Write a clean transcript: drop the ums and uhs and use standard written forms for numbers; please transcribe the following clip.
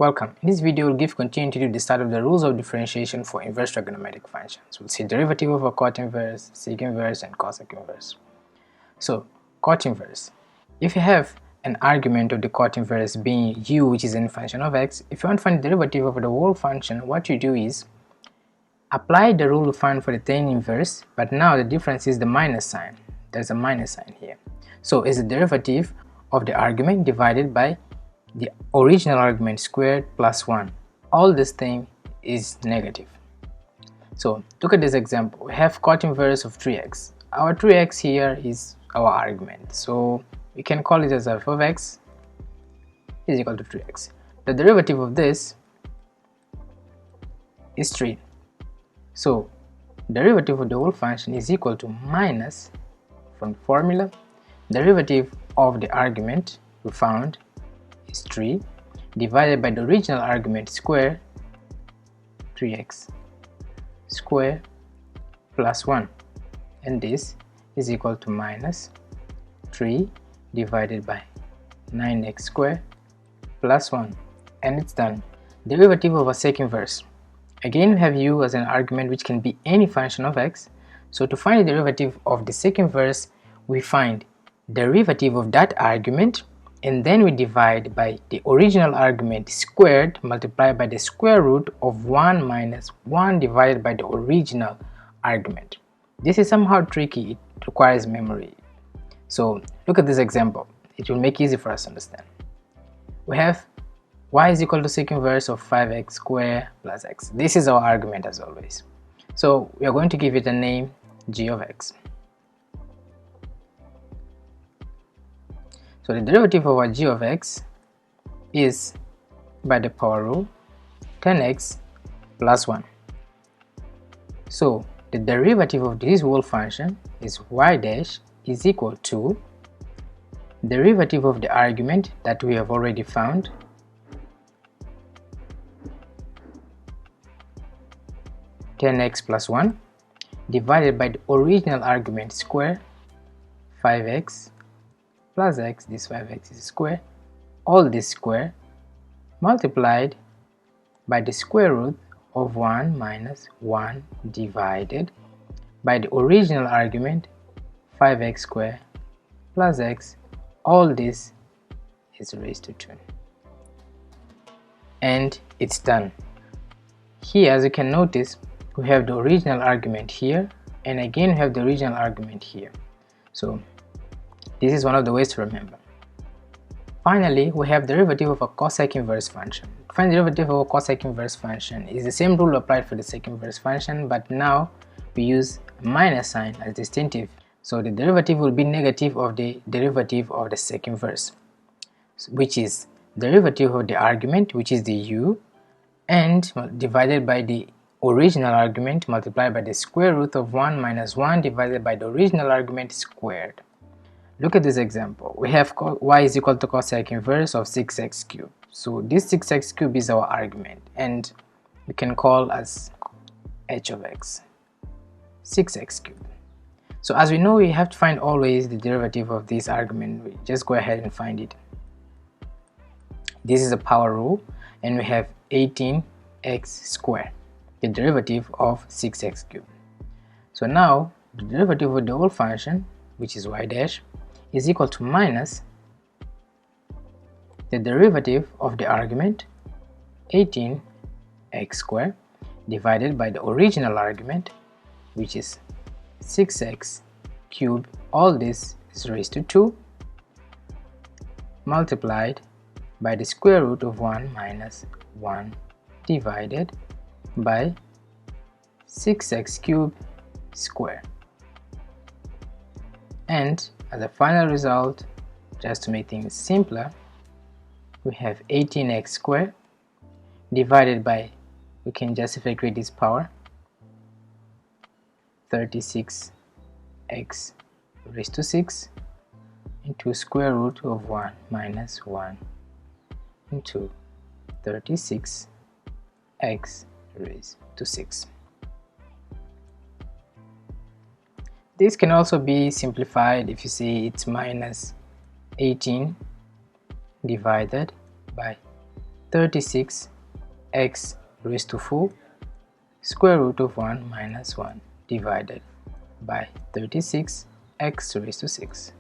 Welcome. In this video, we'll give continuity to the start of the rules of differentiation for inverse trigonometric functions. We'll see derivative of a cot inverse, sec inverse, and cosec inverse. So, cot inverse. If you have an argument of the cot inverse being u, which is any function of x, if you want to find the derivative of the whole function, what you do is apply the rule to find for the tan inverse, but now the difference is the minus sign. There's a minus sign here. So, it's the derivative of the argument divided by the original argument squared plus 1. All this thing is negative. So look at this example. We have cot inverse of 3x. Our 3x here is our argument, so we can call it as f of x is equal to 3x. The derivative of this is 3. So derivative of the whole function is equal to minus, from the formula, derivative of the argument we found is 3 divided by the original argument square, 3x square plus 1, and this is equal to minus 3 divided by 9x square plus 1, and it's done. Derivative of a sec inverse. Again, we have u as an argument which can be any function of x. So to find the derivative of the sec inverse, we find derivative of that argument, and then we divide by the original argument squared multiplied by the square root of 1 minus 1 divided by the original argument. This is somehow tricky, it requires memory. So look at this example, it will make it easy for us to understand. We have y is equal to sec inverse of 5x squared plus x. This is our argument as always. So we are going to give it a name, g of x. So the derivative of our g of x is, by the power rule, 10x plus 1. So the derivative of this whole function is y dash is equal to derivative of the argument that we have already found, (10x plus 1) divided by the original argument square, 5x plus x, this 5x is square, all this square, multiplied by the square root of 1 minus 1 divided by the original argument 5x square plus x, all this is raised to 2. And it's done. Here, as you can notice, we have the original argument here, and again we have the original argument here. So this is one of the ways to remember. Finally, we have derivative of a cosec inverse function. To find the derivative of a cosec inverse function is the same rule applied for the sec inverse function, but now we use a minus sign as distinctive. So the derivative will be negative of the derivative of the sec inverse, which is derivative of the argument, which is the u, and divided by the original argument multiplied by the square root of 1 minus 1 divided by the original argument squared. Look at this example. We have y is equal to cosec inverse of 6x cubed. So this 6x cubed is our argument, and we can call as h of x, 6x cubed. So as we know, we have to find always the derivative of this argument. We just go ahead and find it. This is a power rule, and we have 18x squared, the derivative of 6x cubed. So now the derivative of the whole function, which is y dash, is equal to minus the derivative of the argument 18x squared divided by the original argument, which is 6x cubed, all this is raised to 2, multiplied by the square root of 1 minus 1 divided by 6x cubed squared. And as a final result, just to make things simpler, we have 18x squared divided by, we can just integrate this power, 36x raised to 6 into square root of 1 minus 1 into 36x raised to 6. This can also be simplified if you say it's minus 18 divided by 36x raised to 4 square root of 1 minus 1 divided by 36x raised to 6.